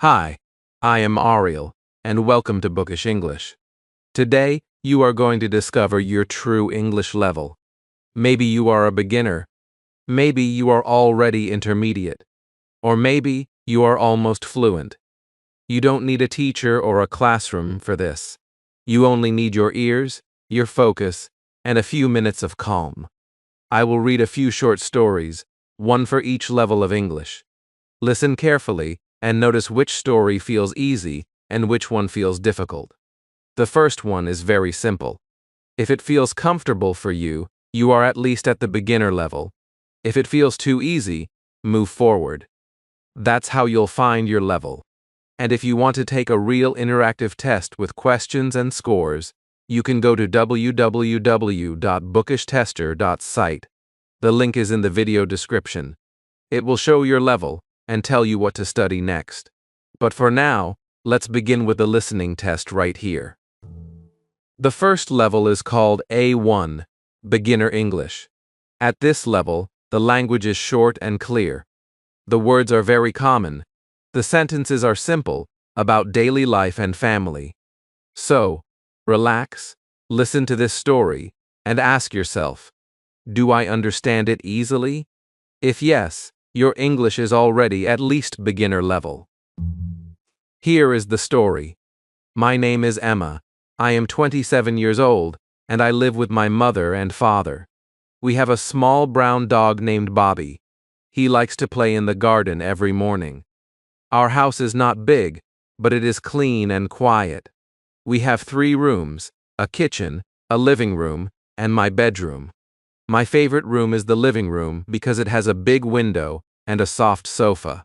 Hi, I am Ariel, and welcome to Bookish English. Today, you are going to discover your true English level. Maybe you are a beginner, maybe you are already intermediate, or maybe you are almost fluent. You don't need a teacher or a classroom for this. You only need your ears, your focus, and a few minutes of calm. I will read a few short stories, one for each level of English. Listen carefully and notice which story feels easy and which one feels difficult. The first one is very simple. If it feels comfortable for you, you are at least at the beginner level. If it feels too easy, move forward. That's how you'll find your level. And if you want to take a real interactive test with questions and scores, you can go to www.bookishtester.site. The link is in the video description. It will show your level and tell you what to study next. But for now, let's begin with the listening test right here. The first level is called A1, Beginner English. At this level, the language is short and clear. The words are very common. The sentences are simple, about daily life and family. So, relax, listen to this story, and ask yourself, do I understand it easily? If yes, your English is already at least beginner level. Here is the story. My name is Emma. I am 27 years old, and I live with my mother and father. We have a small brown dog named Bobby. He likes to play in the garden every morning. Our house is not big, but it is clean and quiet. We have 3 rooms, a kitchen, a living room, and my bedroom. My favorite room is the living room because it has a big window and a soft sofa.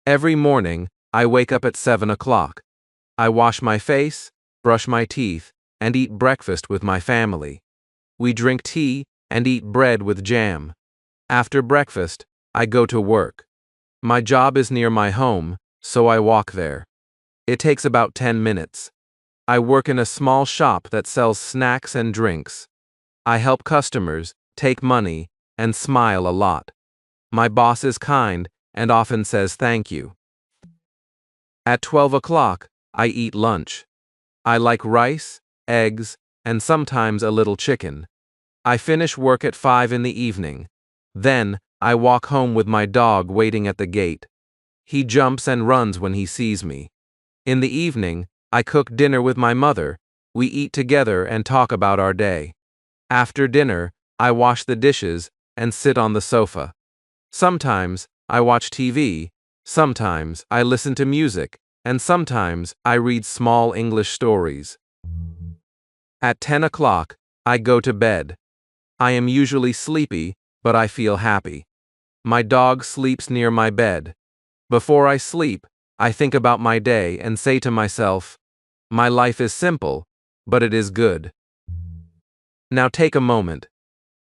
Every morning, I wake up at 7 o'clock. I wash my face, brush my teeth, and eat breakfast with my family. We drink tea and eat bread with jam. After breakfast, I go to work. My job is near my home, so I walk there. It takes about 10 minutes. I work in a small shop that sells snacks and drinks. I help customers, take money, and smile a lot. My boss is kind and often says thank you. At 12 o'clock, I eat lunch. I like rice, eggs, and sometimes a little chicken. I finish work at 5 in the evening. Then, I walk home with my dog waiting at the gate. He jumps and runs when he sees me. In the evening, I cook dinner with my mother. We eat together and talk about our day. After dinner, I wash the dishes and sit on the sofa. Sometimes, I watch TV, sometimes I listen to music, and sometimes I read small English stories. At 10 o'clock, I go to bed. I am usually sleepy, but I feel happy. My dog sleeps near my bed. Before I sleep, I think about my day and say to myself, my life is simple, but it is good. Now take a moment.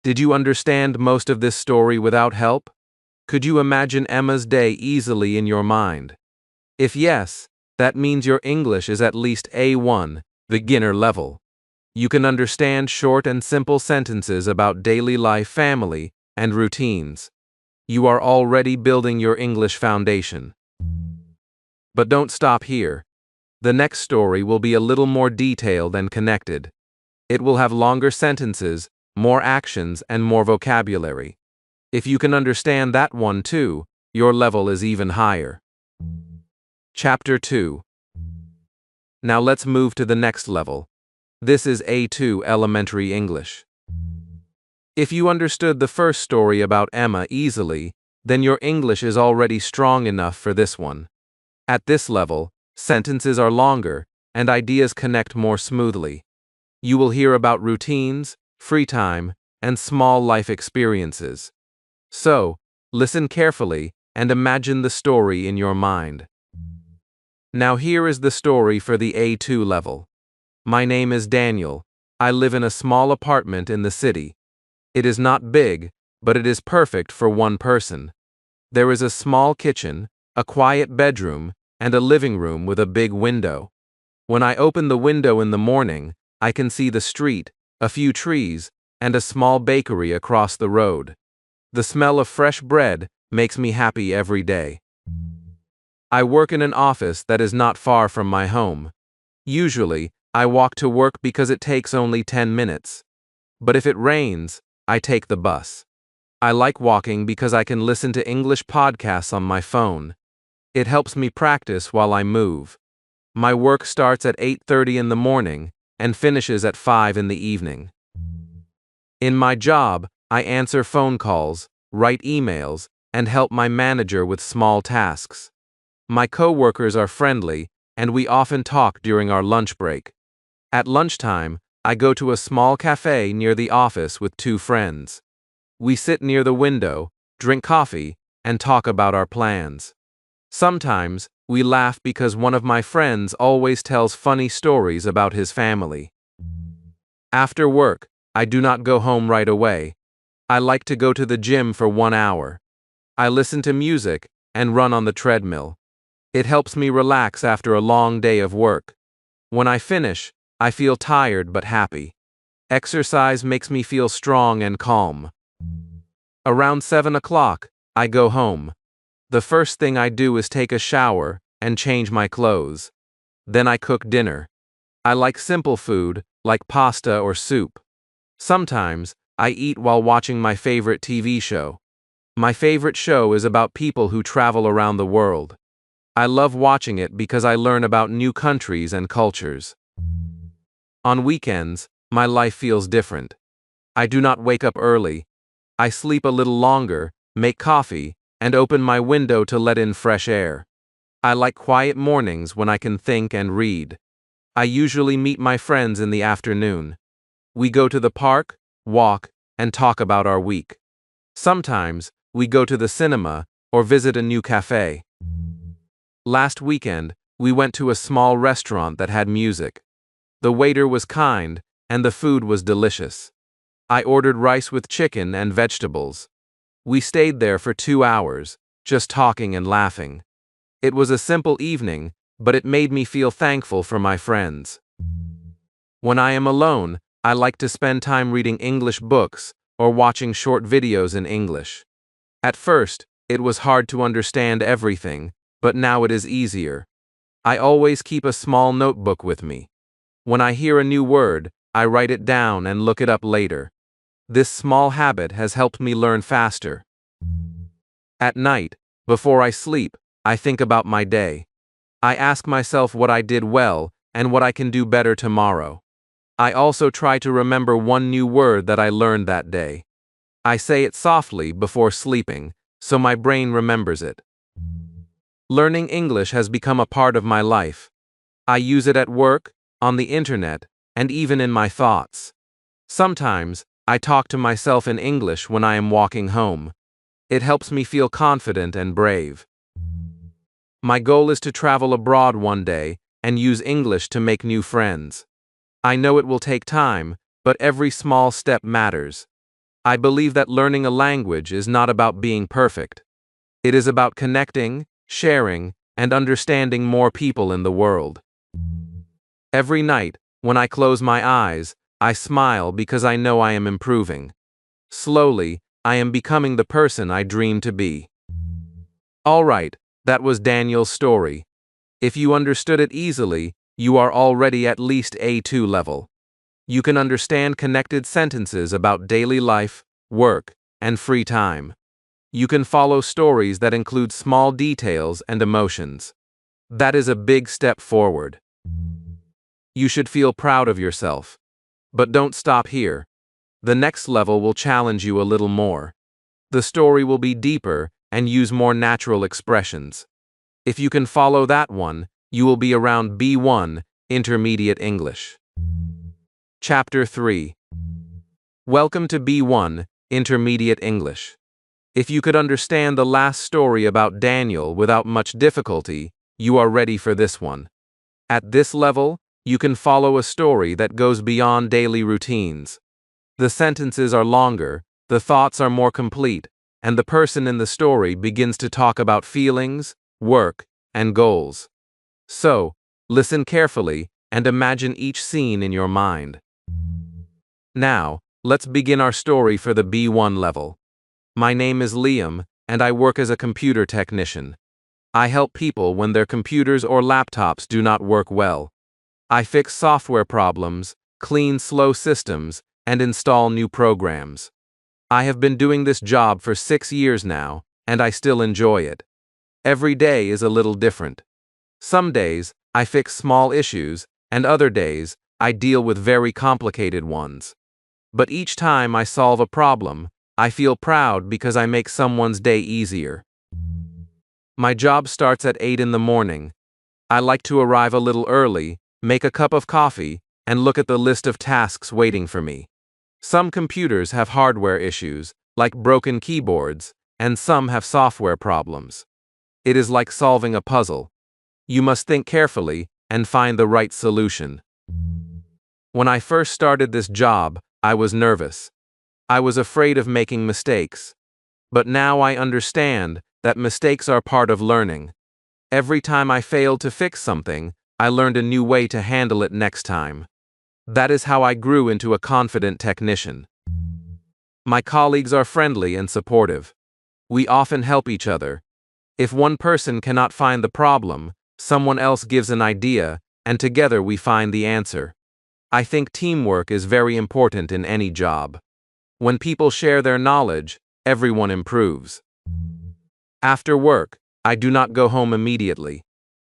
Did you understand most of this story without help? Could you imagine Emma's day easily in your mind? If yes, that means your English is at least A1, beginner level. You can understand short and simple sentences about daily life, family, and routines. You are already building your English foundation. But don't stop here. The next story will be a little more detailed and connected. It will have longer sentences, more actions, and more vocabulary. If you can understand that one too, your level is even higher. Chapter 2. Now let's move to the next level. This is A2 Elementary English. If you understood the first story about Emma easily, then your English is already strong enough for this one. At this level, sentences are longer, and ideas connect more smoothly. You will hear about routines, free time, and small life experiences. So, listen carefully and imagine the story in your mind. Now here is the story for the A2 level. My name is Daniel. I live in a small apartment in the city. It is not big, but it is perfect for one person. There is a small kitchen, a quiet bedroom, and a living room with a big window. When I open the window in the morning, I can see the street, a few trees, and a small bakery across the road. The smell of fresh bread makes me happy every day. I work in an office that is not far from my home. Usually, I walk to work because it takes only 10 minutes. But if it rains, I take the bus. I like walking because I can listen to English podcasts on my phone. It helps me practice while I move. My work starts at 8:30 in the morning and finishes at 5 in the evening. In my job, I answer phone calls, write emails, and help my manager with small tasks. My coworkers are friendly, and we often talk during our lunch break. At lunchtime, I go to a small cafe near the office with two friends. We sit near the window, drink coffee, and talk about our plans. Sometimes, we laugh because one of my friends always tells funny stories about his family. After work, I do not go home right away. I like to go to the gym for 1 hour. I listen to music and run on the treadmill. It helps me relax after a long day of work. When I finish, I feel tired but happy. Exercise makes me feel strong and calm. Around 7 o'clock, I go home. The first thing I do is take a shower and change my clothes. Then I cook dinner. I like simple food, like pasta or soup. Sometimes, I eat while watching my favorite TV show. My favorite show is about people who travel around the world. I love watching it because I learn about new countries and cultures. On weekends, my life feels different. I do not wake up early. I sleep a little longer, make coffee, and open my window to let in fresh air. I like quiet mornings when I can think and read. I usually meet my friends in the afternoon. We go to the park, walk, and talk about our week. Sometimes, we go to the cinema or visit a new cafe. Last weekend, we went to a small restaurant that had music. The waiter was kind, and the food was delicious. I ordered rice with chicken and vegetables. We stayed there for 2 hours, just talking and laughing. It was a simple evening, but it made me feel thankful for my friends. When I am alone, I like to spend time reading English books or watching short videos in English. At first, it was hard to understand everything, but now it is easier. I always keep a small notebook with me. When I hear a new word, I write it down and look it up later. This small habit has helped me learn faster. At night, before I sleep, I think about my day. I ask myself what I did well and what I can do better tomorrow. I also try to remember one new word that I learned that day. I say it softly before sleeping, so my brain remembers it. Learning English has become a part of my life. I use it at work, on the internet, and even in my thoughts. Sometimes, I talk to myself in English when I am walking home. It helps me feel confident and brave. My goal is to travel abroad one day and use English to make new friends. I know it will take time, but every small step matters. I believe that learning a language is not about being perfect. It is about connecting, sharing, and understanding more people in the world. Every night, when I close my eyes, I smile because I know I am improving. Slowly, I am becoming the person I dream to be. All right, that was Daniel's story. If you understood it easily, you are already at least A2 level. You can understand connected sentences about daily life, work, and free time. You can follow stories that include small details and emotions. That is a big step forward. You should feel proud of yourself. But don't stop here. The next level will challenge you a little more. The story will be deeper and use more natural expressions. If you can follow that one, you will be around B1, Intermediate English. Chapter 3. Welcome to B1, Intermediate English. If you could understand the last story about Daniel without much difficulty, you are ready for this one. At this level, you can follow a story that goes beyond daily routines. The sentences are longer, the thoughts are more complete, and the person in the story begins to talk about feelings, work, and goals. So, listen carefully and imagine each scene in your mind. Now, let's begin our story for the B1 level. My name is Liam, and I work as a computer technician. I help people when their computers or laptops do not work well. I fix software problems, clean slow systems, and install new programs. I have been doing this job for 6 years now, and I still enjoy it. Every day is a little different. Some days, I fix small issues, and other days, I deal with very complicated ones. But each time I solve a problem, I feel proud because I make someone's day easier. My job starts at 8 in the morning. I like to arrive a little early, make a cup of coffee, and look at the list of tasks waiting for me. Some computers have hardware issues, like broken keyboards, and some have software problems. It is like solving a puzzle. You must think carefully and find the right solution. When I first started this job, I was nervous. I was afraid of making mistakes. But now I understand that mistakes are part of learning. Every time I failed to fix something, I learned a new way to handle it next time. That is how I grew into a confident technician. My colleagues are friendly and supportive. We often help each other. If one person cannot find the problem, someone else gives an idea, and together we find the answer. I think teamwork is very important in any job. When people share their knowledge, everyone improves. After work, I do not go home immediately.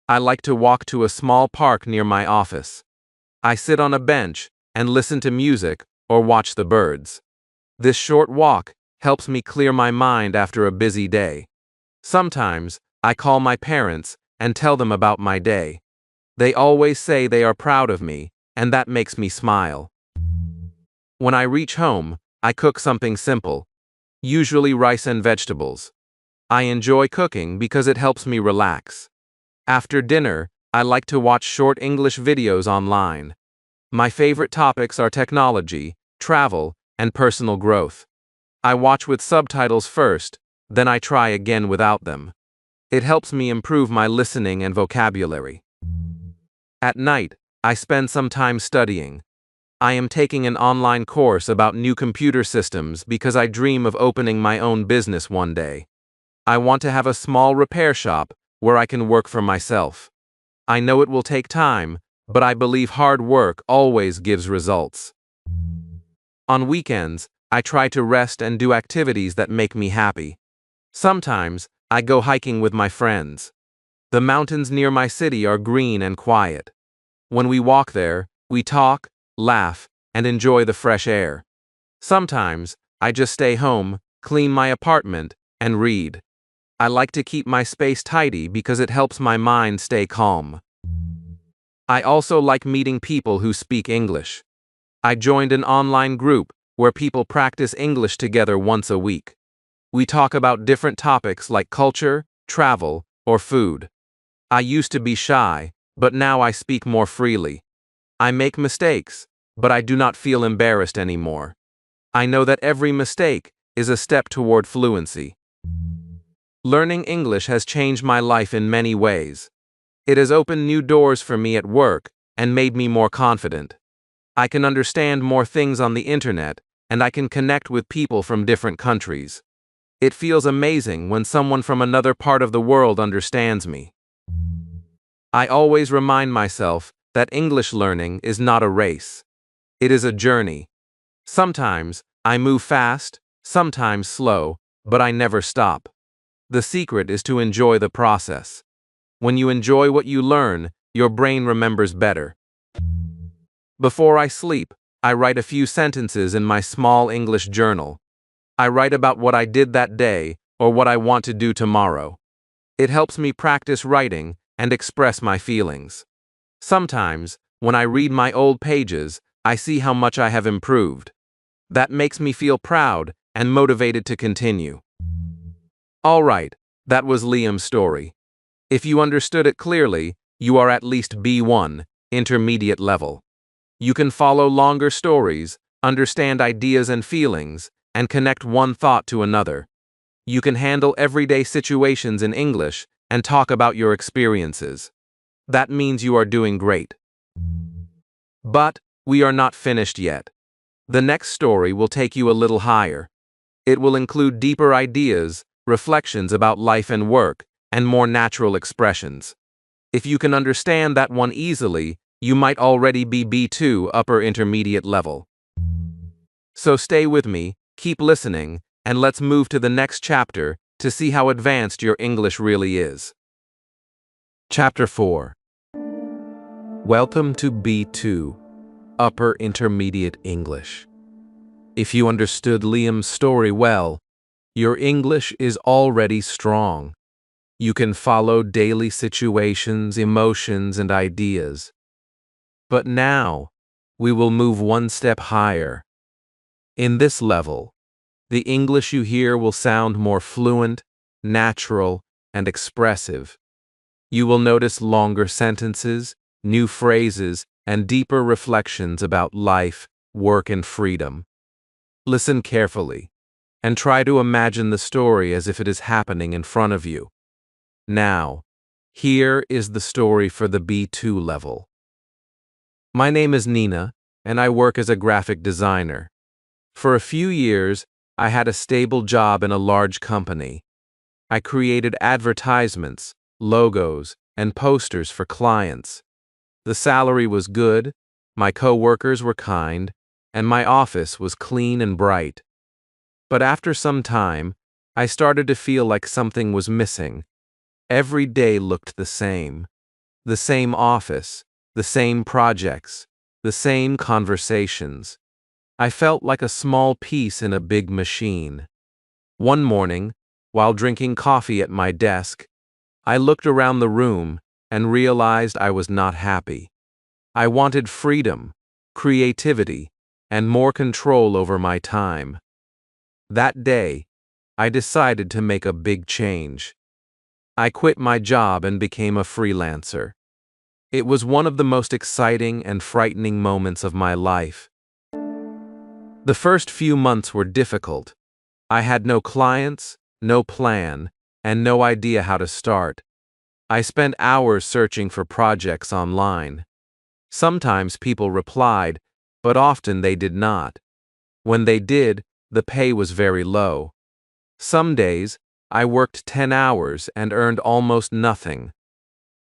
I like to walk to a small park near my office. I sit on a bench and listen to music or watch the birds. This short walk helps me clear my mind after a busy day. Sometimes, I call my parents and tell them about my day. They always say they are proud of me, and that makes me smile. When I reach home, I cook something simple, usually rice and vegetables. I enjoy cooking because it helps me relax. After dinner, I like to watch short English videos online. My favorite topics are technology, travel, and personal growth. I watch with subtitles first, then I try again without them. It helps me improve my listening and vocabulary. At night, I spend some time studying. I am taking an online course about new computer systems because I dream of opening my own business one day. I want to have a small repair shop where I can work for myself. I know it will take time, but I believe hard work always gives results. On weekends, I try to rest and do activities that make me happy. Sometimes, I go hiking with my friends. The mountains near my city are green and quiet. When we walk there, we talk, laugh, and enjoy the fresh air. Sometimes, I just stay home, clean my apartment, and read. I like to keep my space tidy because it helps my mind stay calm. I also like meeting people who speak English. I joined an online group where people practice English together once a week. We talk about different topics like culture, travel, or food. I used to be shy, but now I speak more freely. I make mistakes, but I do not feel embarrassed anymore. I know that every mistake is a step toward fluency. Learning English has changed my life in many ways. It has opened new doors for me at work and made me more confident. I can understand more things on the internet, and I can connect with people from different countries. It feels amazing when someone from another part of the world understands me. I always remind myself that English learning is not a race. It is a journey. Sometimes I move fast, sometimes slow, but I never stop. The secret is to enjoy the process. When you enjoy what you learn, your brain remembers better. Before I sleep, I write a few sentences in my small English journal. I write about what I did that day or what I want to do tomorrow. It helps me practice writing and express my feelings. Sometimes, when I read my old pages, I see how much I have improved. That makes me feel proud and motivated to continue. All right, that was Liam's story. If you understood it clearly, you are at least B1, intermediate level. You can follow longer stories, understand ideas and feelings, and connect one thought to another. You can handle everyday situations in English and talk about your experiences. That means you are doing great. But we are not finished yet. The next story will take you a little higher. It will include deeper ideas, reflections about life and work, and more natural expressions. If you can understand that one easily, you might already be B2 upper intermediate level. So stay with me, keep listening, and let's move to the next chapter to see how advanced your English really is. Chapter 4. Welcome to B2, Upper Intermediate English. If you understood Liam's story well, your English is already strong. You can follow daily situations, emotions, and ideas. But now, we will move one step higher. In this level, the English you hear will sound more fluent, natural, and expressive. You will notice longer sentences, new phrases, and deeper reflections about life, work, and freedom. Listen carefully, and try to imagine the story as if it is happening in front of you. Now, here is the story for the B2 level. My name is Nina, and I work as a graphic designer. For a few years, I had a stable job in a large company. I created advertisements, logos, and posters for clients. The salary was good, my coworkers were kind, and my office was clean and bright. But after some time, I started to feel like something was missing. Every day looked the same. The same office, the same projects, the same conversations. I felt like a small piece in a big machine. One morning, while drinking coffee at my desk, I looked around the room and realized I was not happy. I wanted freedom, creativity, and more control over my time. That day, I decided to make a big change. I quit my job and became a freelancer. It was one of the most exciting and frightening moments of my life. The first few months were difficult. I had no clients, no plan, and no idea how to start. I spent hours searching for projects online. Sometimes people replied, but often they did not. When they did, the pay was very low. Some days, I worked 10 hours and earned almost nothing.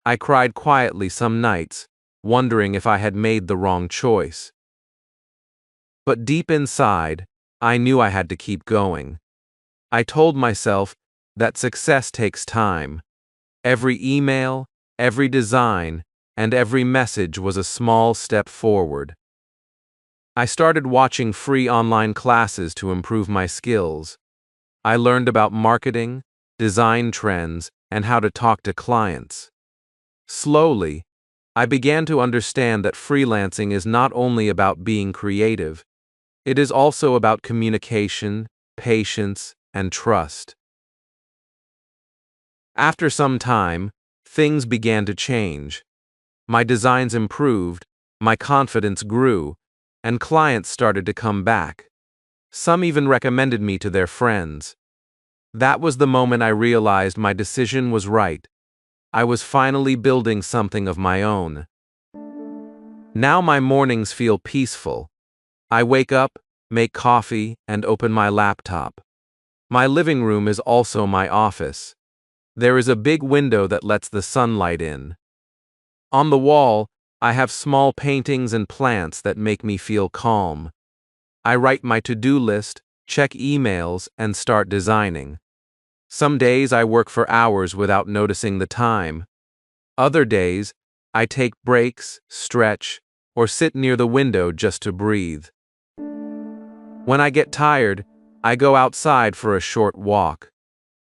I cried quietly some nights, wondering if I had made the wrong choice. But deep inside, I knew I had to keep going. I told myself that success takes time. Every email, every design, and every message was a small step forward. I started watching free online classes to improve my skills. I learned about marketing, design trends, and how to talk to clients. Slowly, I began to understand that freelancing is not only about being creative, it is also about communication, patience, and trust. After some time, things began to change. My designs improved, my confidence grew, and clients started to come back. Some even recommended me to their friends. That was the moment I realized my decision was right. I was finally building something of my own. Now my mornings feel peaceful. I wake up, make coffee, and open my laptop. My living room is also my office. There is a big window that lets the sunlight in. On the wall, I have small paintings and plants that make me feel calm. I write my to-do list, check emails, and start designing. Some days I work for hours without noticing the time. Other days, I take breaks, stretch, or sit near the window just to breathe. When I get tired, I go outside for a short walk.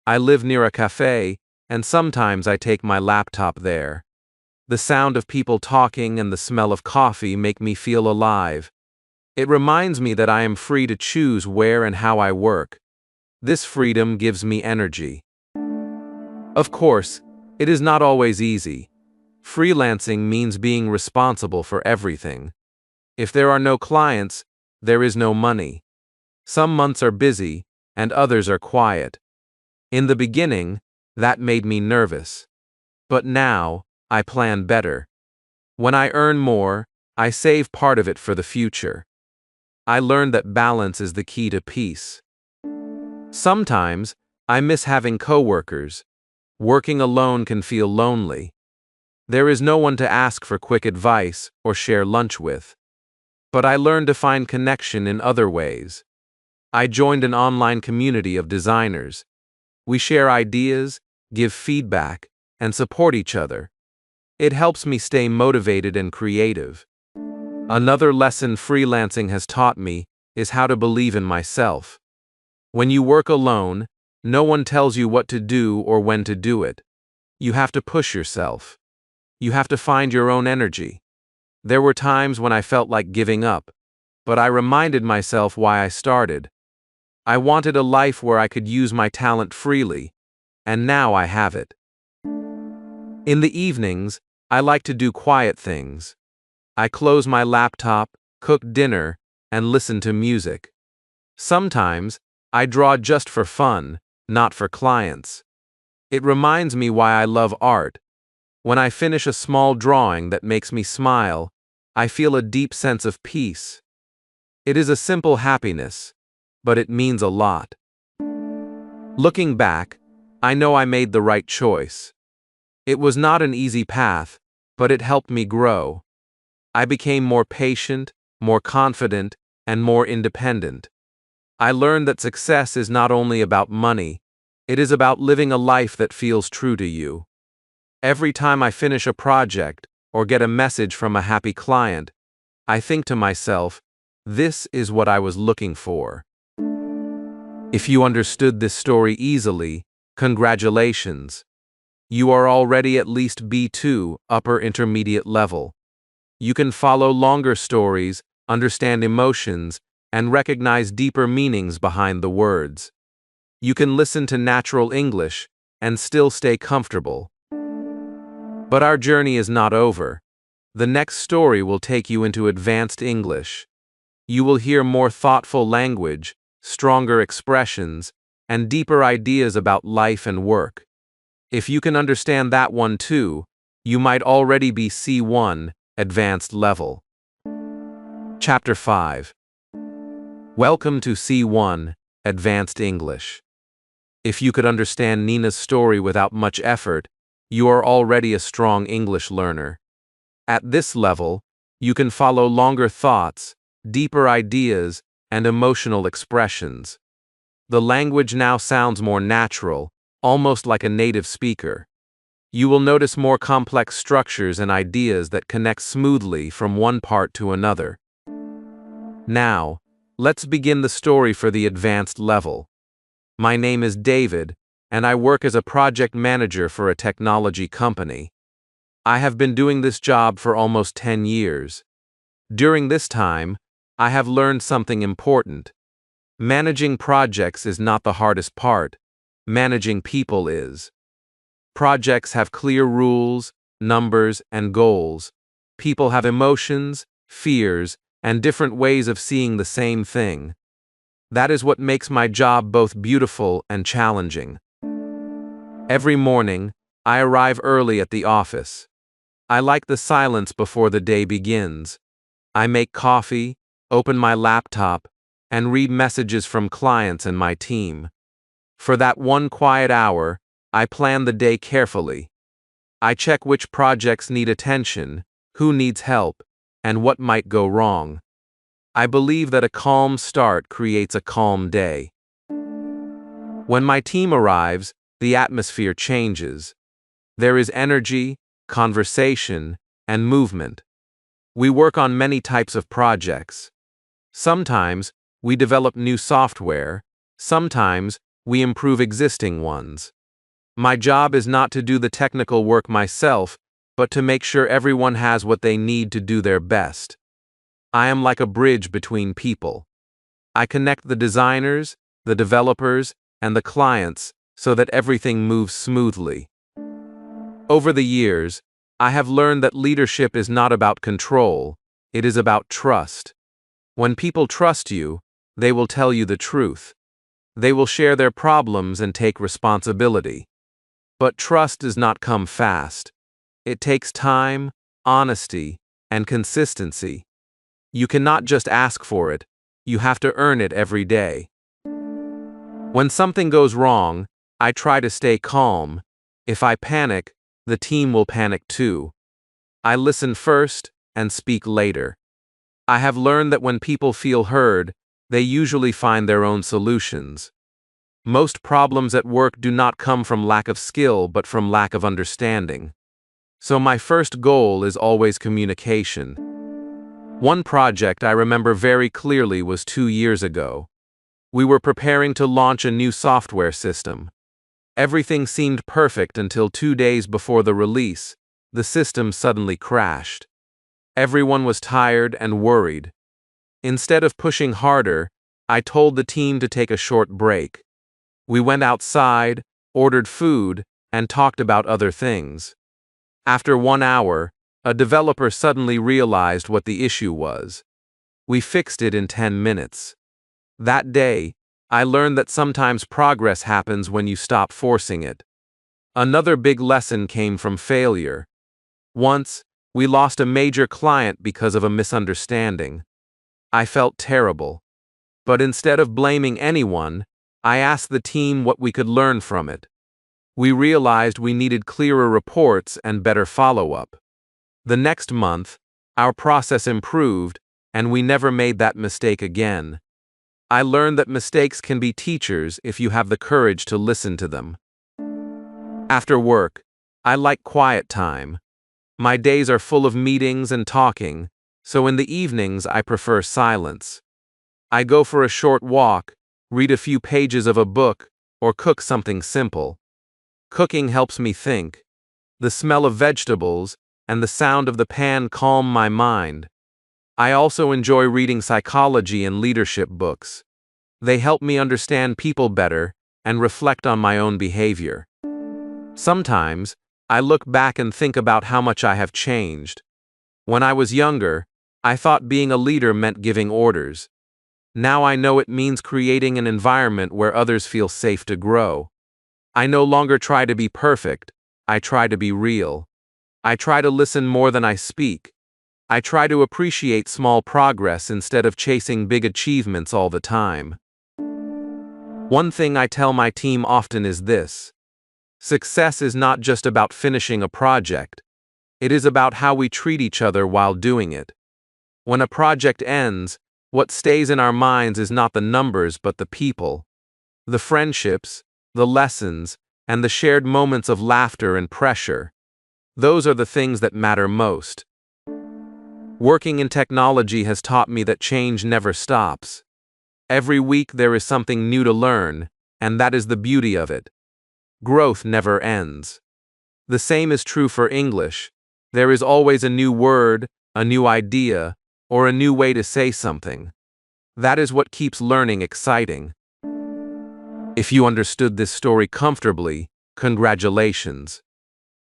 I live near a cafe, and sometimes I take my laptop there. The sound of people talking and the smell of coffee make me feel alive. It reminds me that I am free to choose where and how I work. This freedom gives me energy. Of course, it is not always easy. Freelancing means being responsible for everything. If there are no clients, there is no money. Some months are busy, and others are quiet. In the beginning, that made me nervous. But now, I plan better. When I earn more, I save part of it for the future. I learned that balance is the key to peace. Sometimes, I miss having coworkers. Working alone can feel lonely. There is no one to ask for quick advice or share lunch with. But I learned to find connection in other ways. I joined an online community of designers. We share ideas, give feedback, and support each other. It helps me stay motivated and creative. Another lesson freelancing has taught me is how to believe in myself. When you work alone, no one tells you what to do or when to do it. You have to push yourself. You have to find your own energy. There were times when I felt like giving up, but I reminded myself why I started. I wanted a life where I could use my talent freely, and now I have it. In the evenings, I like to do quiet things. I close my laptop, cook dinner, and listen to music. Sometimes, I draw just for fun, not for clients. It reminds me why I love art. When I finish a small drawing that makes me smile, I feel a deep sense of peace. It is a simple happiness, but it means a lot. Looking back, I know I made the right choice. It was not an easy path, but it helped me grow. I became more patient, more confident, and more independent. I learned that success is not only about money, it is about living a life that feels true to you. Every time I finish a project or get a message from a happy client, I think to myself, this is what I was looking for. If you understood this story easily, congratulations. You are already at least B2, upper intermediate level. You can follow longer stories, understand emotions, and recognize deeper meanings behind the words. You can listen to natural English and still stay comfortable. But our journey is not over. The next story will take you into advanced English. You will hear more thoughtful language, stronger expressions, and deeper ideas about life and work. If you can understand that one too, you might already be C1, advanced level. Chapter 5. Welcome to C1, Advanced English. If you could understand Nina's story without much effort, you are already a strong English learner. At this level, you can follow longer thoughts, deeper ideas, and emotional expressions. The language now sounds more natural, almost like a native speaker. You will notice more complex structures and ideas that connect smoothly from one part to another. Now, let's begin the story for the advanced level. My name is David, and I work as a project manager for a technology company. I have been doing this job for almost 10 years. During this time, I have learned something important. Managing projects is not the hardest part. Managing people is. Projects have clear rules, numbers, and goals. People have emotions, fears, and different ways of seeing the same thing. That is what makes my job both beautiful and challenging. Every morning, I arrive early at the office. I like the silence before the day begins. I make coffee, open my laptop, and read messages from clients and my team. For that one quiet hour, I plan the day carefully. I check which projects need attention, who needs help, and what might go wrong. I believe that a calm start creates a calm day. When my team arrives, the atmosphere changes. There is energy, conversation, and movement. We work on many types of projects. Sometimes, we develop new software. Sometimes, we improve existing ones. My job is not to do the technical work myself, but to make sure everyone has what they need to do their best. I am like a bridge between people. I connect the designers, the developers, and the clients so that everything moves smoothly. Over the years, I have learned that leadership is not about control, it is about trust. When people trust you, they will tell you the truth. They will share their problems and take responsibility. But trust does not come fast. It takes time, honesty, and consistency. You cannot just ask for it, you have to earn it every day. When something goes wrong, I try to stay calm. If I panic, the team will panic too. I listen first and speak later. I have learned that when people feel heard, they usually find their own solutions. Most problems at work do not come from lack of skill but from lack of understanding. So my first goal is always communication. One project I remember very clearly was 2 years ago. We were preparing to launch a new software system. Everything seemed perfect until 2 days before the release, the system suddenly crashed. Everyone was tired and worried. Instead of pushing harder, I told the team to take a short break. We went outside, ordered food, and talked about other things. After 1 hour, a developer suddenly realized what the issue was. We fixed it in 10 minutes. That day, I learned that sometimes progress happens when you stop forcing it. Another big lesson came from failure. Once, we lost a major client because of a misunderstanding. I felt terrible. But instead of blaming anyone, I asked the team what we could learn from it. We realized we needed clearer reports and better follow-up. The next month, our process improved, and we never made that mistake again. I learned that mistakes can be teachers if you have the courage to listen to them. After work, I like quiet time. My days are full of meetings and talking, so in the evenings I prefer silence. I go for a short walk, read a few pages of a book, or cook something simple. Cooking helps me think. The smell of vegetables and the sound of the pan calm my mind. I also enjoy reading psychology and leadership books. They help me understand people better and reflect on my own behavior. Sometimes, I look back and think about how much I have changed. When I was younger, I thought being a leader meant giving orders. Now I know it means creating an environment where others feel safe to grow. I no longer try to be perfect, I try to be real. I try to listen more than I speak. I try to appreciate small progress instead of chasing big achievements all the time. One thing I tell my team often is this: success is not just about finishing a project. It is about how we treat each other while doing it. When a project ends, what stays in our minds is not the numbers but the people. The friendships, the lessons, and the shared moments of laughter and pressure. Those are the things that matter most. Working in technology has taught me that change never stops. Every week there is something new to learn, and that is the beauty of it. Growth never ends. The same is true for English. There is always a new word, a new idea, or a new way to say something. That is what keeps learning exciting. If you understood this story comfortably, congratulations.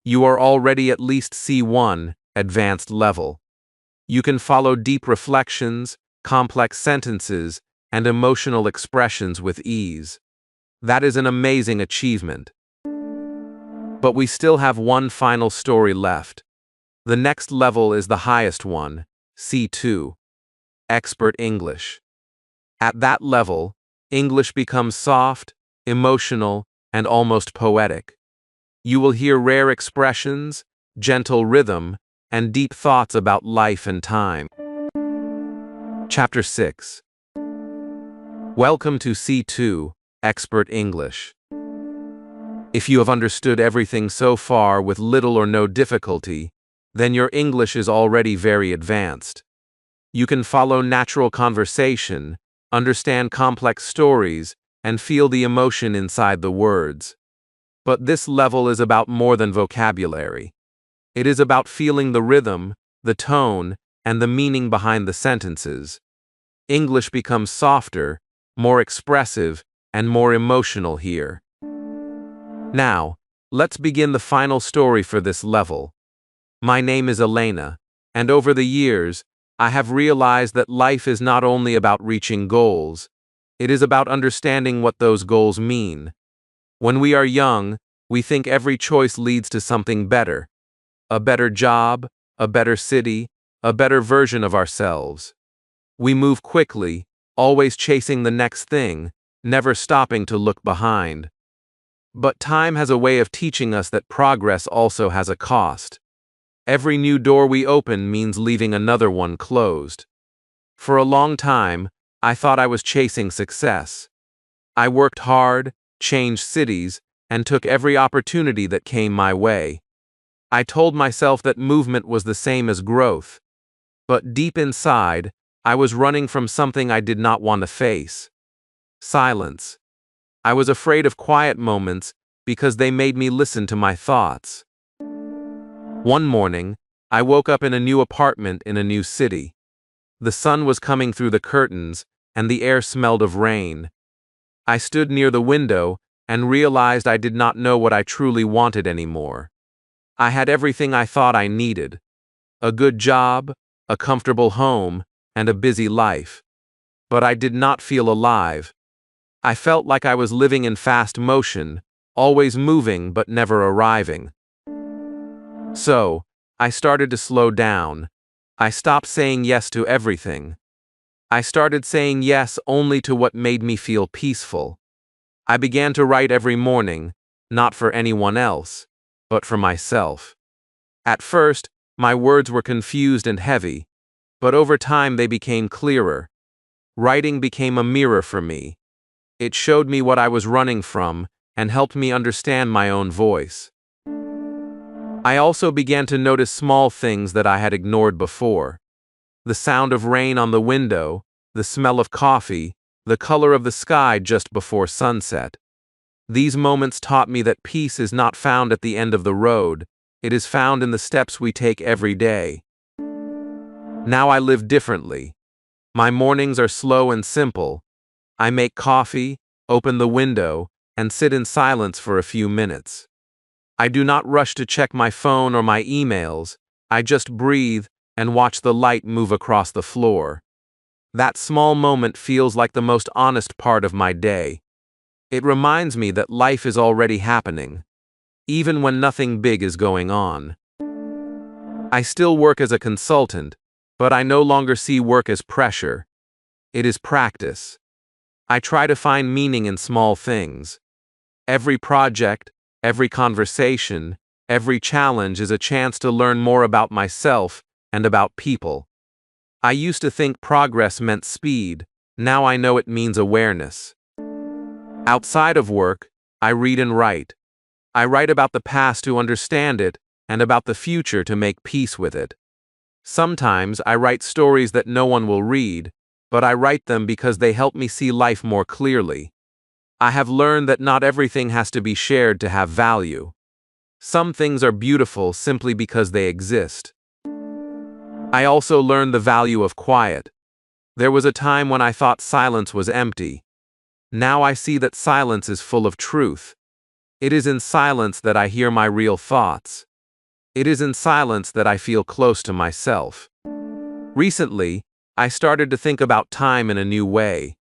You are already at least C1, advanced level. You can follow deep reflections, complex sentences, and emotional expressions with ease. That is an amazing achievement. But we still have one final story left. The next level is the highest one, C2, Expert English. At that level, English becomes soft, emotional, and almost poetic. You will hear rare expressions, gentle rhythm, and deep thoughts about life and time. Chapter 6. Welcome to C2, Expert English. If you have understood everything so far with little or no difficulty, then your English is already very advanced. You can follow natural conversation, understand complex stories, and feel the emotion inside the words. But this level is about more than vocabulary. It is about feeling the rhythm, the tone, and the meaning behind the sentences. English becomes softer, more expressive, and more emotional here. Now, let's begin the final story for this level. My name is Elena, and over the years, I have realized that life is not only about reaching goals, it is about understanding what those goals mean. When we are young, we think every choice leads to something better. A better job, a better city, a better version of ourselves. We move quickly, always chasing the next thing, never stopping to look behind. But time has a way of teaching us that progress also has a cost. Every new door we open means leaving another one closed. For a long time, I thought I was chasing success. I worked hard, changed cities, and took every opportunity that came my way. I told myself that movement was the same as growth. But deep inside, I was running from something I did not want to face. Silence. I was afraid of quiet moments because they made me listen to my thoughts. One morning, I woke up in a new apartment in a new city. The sun was coming through the curtains, and the air smelled of rain. I stood near the window and realized I did not know what I truly wanted anymore. I had everything I thought I needed: a good job, a comfortable home, and a busy life. But I did not feel alive. I felt like I was living in fast motion, always moving but never arriving. So, I started to slow down. I stopped saying yes to everything. I started saying yes only to what made me feel peaceful. I began to write every morning, not for anyone else, but for myself. At first, my words were confused and heavy, but over time they became clearer. Writing became a mirror for me. It showed me what I was running from and helped me understand my own voice. I also began to notice small things that I had ignored before. The sound of rain on the window, the smell of coffee, the color of the sky just before sunset. These moments taught me that peace is not found at the end of the road, it is found in the steps we take every day. Now I live differently. My mornings are slow and simple. I make coffee, open the window, and sit in silence for a few minutes. I do not rush to check my phone or my emails. I just breathe and watch the light move across the floor. That small moment feels like the most honest part of my day. It reminds me that life is already happening, even when nothing big is going on. I still work as a consultant, but I no longer see work as pressure. It is practice. I try to find meaning in small things. Every project, every conversation, every challenge is a chance to learn more about myself and about people. I used to think progress meant speed. Now I know it means awareness. Outside of work, I read and write. I write about the past to understand it and about the future to make peace with it. Sometimes I write stories that no one will read, but I write them because they help me see life more clearly. I have learned that not everything has to be shared to have value. Some things are beautiful simply because they exist. I also learned the value of quiet. There was a time when I thought silence was empty. Now I see that silence is full of truth. It is in silence that I hear my real thoughts. It is in silence that I feel close to myself. Recently, I started to think about time in a new way.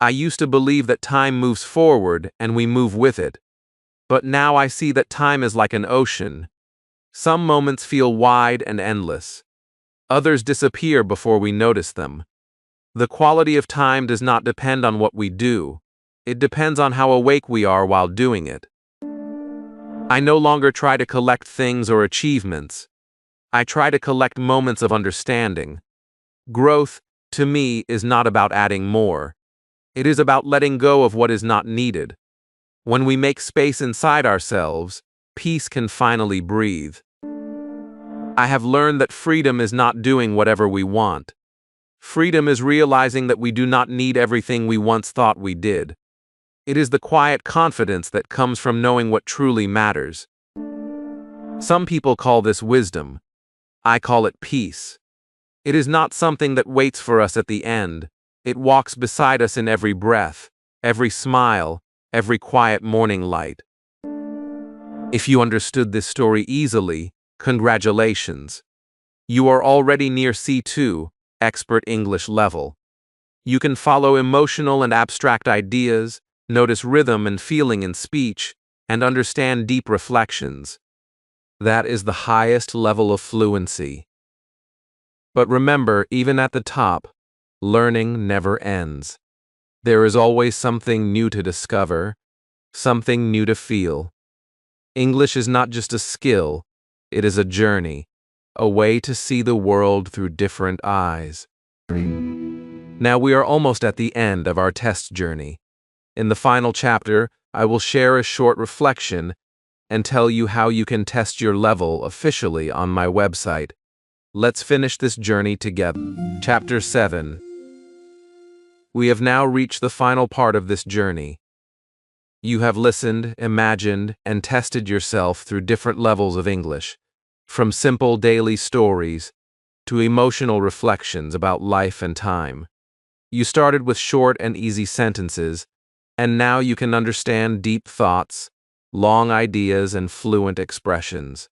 I used to believe that time moves forward and we move with it. But now I see that time is like an ocean. Some moments feel wide and endless. Others disappear before we notice them. The quality of time does not depend on what we do. It depends on how awake we are while doing it. I no longer try to collect things or achievements. I try to collect moments of understanding. Growth, to me, is not about adding more. It is about letting go of what is not needed. When we make space inside ourselves, peace can finally breathe. I have learned that freedom is not doing whatever we want. Freedom is realizing that we do not need everything we once thought we did. It is the quiet confidence that comes from knowing what truly matters. Some people call this wisdom. I call it peace. It is not something that waits for us at the end. It walks beside us in every breath, every smile, every quiet morning light. If you understood this story easily, congratulations. You are already near C2, expert English level. You can follow emotional and abstract ideas, notice rhythm and feeling in speech, and understand deep reflections. That is the highest level of fluency. But remember, even at the top, learning never ends. There is always something new to discover, something new to feel. English is not just a skill, it is a journey, a way to see the world through different eyes. Now we are almost at the end of our test journey. In the final chapter, I will share a short reflection and tell you how you can test your level officially on my website. Let's finish this journey together. Chapter 7. We have now reached the final part of this journey. You have listened, imagined, and tested yourself through different levels of English, from simple daily stories to emotional reflections about life and time. You started with short and easy sentences, and now you can understand deep thoughts, long ideas, and fluent expressions.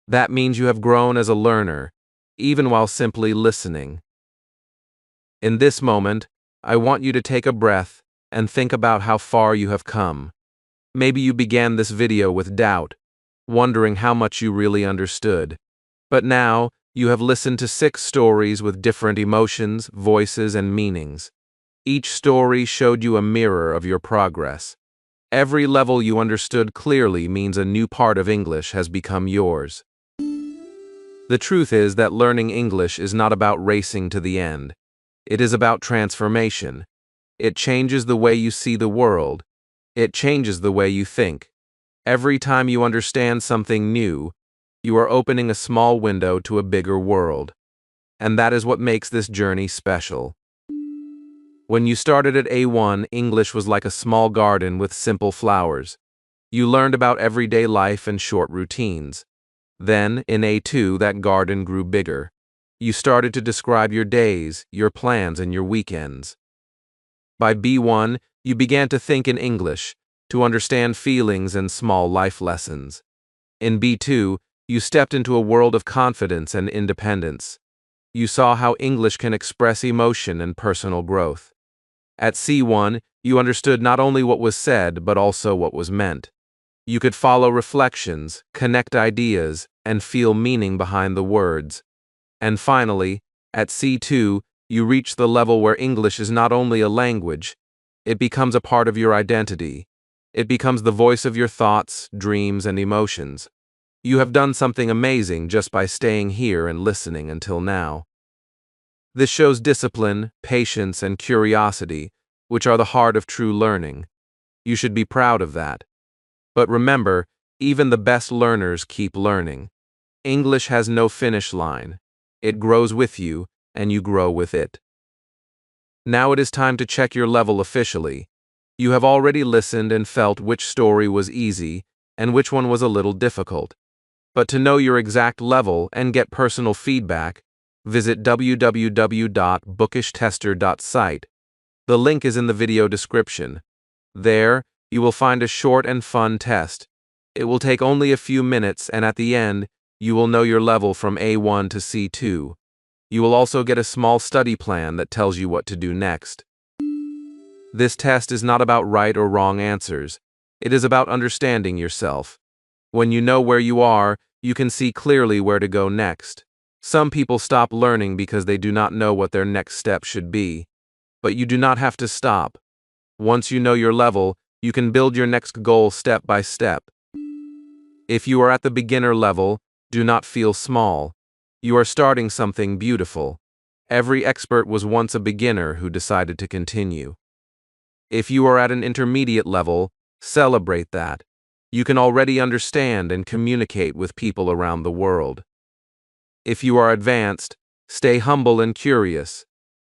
That means you have grown as a learner, even while simply listening. In this moment, I want you to take a breath and think about how far you have come. Maybe you began this video with doubt, wondering how much you really understood. But now, you have listened to 6 stories with different emotions, voices, and meanings. Each story showed you a mirror of your progress. Every level you understood clearly means a new part of English has become yours. The truth is that learning English is not about racing to the end. It is about transformation. It changes the way you see the world. It changes the way you think. Every time you understand something new, you are opening a small window to a bigger world. And that is what makes this journey special. When you started at A1, English was like a small garden with simple flowers. You learned about everyday life and short routines. Then, in A2, that garden grew bigger. You started to describe your days, your plans, and your weekends. By B1, you began to think in English, to understand feelings and small life lessons. In B2, you stepped into a world of confidence and independence. You saw how English can express emotion and personal growth. At C1, you understood not only what was said, but also what was meant. You could follow reflections, connect ideas, and feel meaning behind the words. And finally, at C2, you reach the level where English is not only a language, it becomes a part of your identity. It becomes the voice of your thoughts, dreams, and emotions. You have done something amazing just by staying here and listening until now. This shows discipline, patience, and curiosity, which are the heart of true learning. You should be proud of that. But remember, even the best learners keep learning. English has no finish line. It grows with you, and you grow with it. Now it is time to check your level officially. You have already listened and felt which story was easy and which one was a little difficult. But to know your exact level and get personal feedback, visit www.bookishtester.site. The link is in the video description. There, you will find a short and fun test. It will take only a few minutes, and at the end, you will know your level from A1 to C2. You will also get a small study plan that tells you what to do next. This test is not about right or wrong answers. It is about understanding yourself. When you know where you are, you can see clearly where to go next. Some people stop learning because they do not know what their next step should be. But you do not have to stop. Once you know your level, you can build your next goal step by step. If you are at the beginner level, do not feel small. You are starting something beautiful. Every expert was once a beginner who decided to continue. If you are at an intermediate level, celebrate that. You can already understand and communicate with people around the world. If you are advanced, stay humble and curious.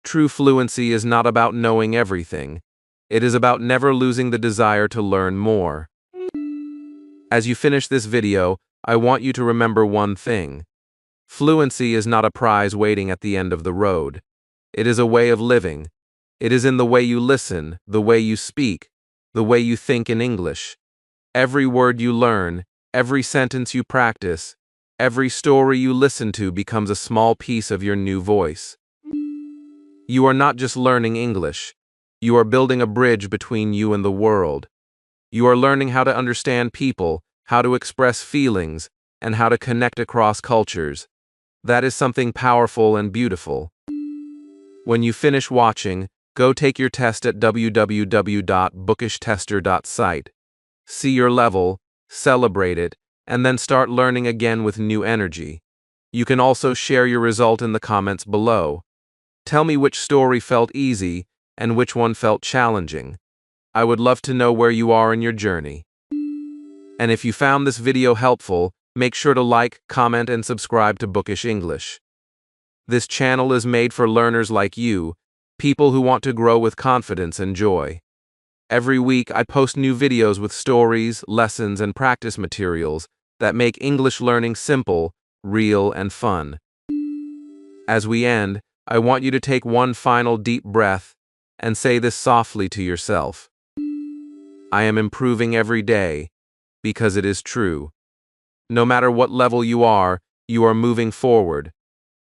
True fluency is not about knowing everything. It is about never losing the desire to learn more. As you finish this video, I want you to remember one thing. Fluency is not a prize waiting at the end of the road. It is a way of living. It is in the way you listen, the way you speak, the way you think in English. Every word you learn, every sentence you practice, every story you listen to becomes a small piece of your new voice. You are not just learning English. You are building a bridge between you and the world. You are learning how to understand people, how to express feelings, and how to connect across cultures. That is something powerful and beautiful. When you finish watching, go take your test at www.bookishtester.site. See your level, celebrate it, and then start learning again with new energy. You can also share your result in the comments below. Tell me which story felt easy and which one felt challenging. I would love to know where you are in your journey. And if you found this video helpful, make sure to like, comment, and subscribe to Bookish English. This channel is made for learners like you, people who want to grow with confidence and joy. Every week, I post new videos with stories, lessons, and practice materials that make English learning simple, real, and fun. As we end, I want you to take one final deep breath and say this softly to yourself. I am improving every day, because it is true. No matter what level you are moving forward.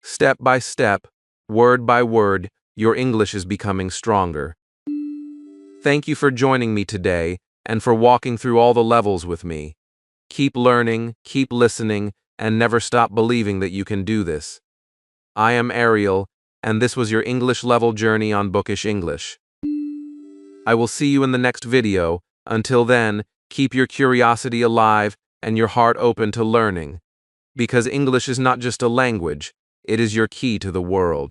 Step by step, word by word, your English is becoming stronger. Thank you for joining me today and for walking through all the levels with me. Keep learning, keep listening, and never stop believing that you can do this. I am Ariel, and this was your English level journey on Bookish English. I will see you in the next video. Until then, keep your curiosity alive and your heart open to learning. Because English is not just a language, it is your key to the world.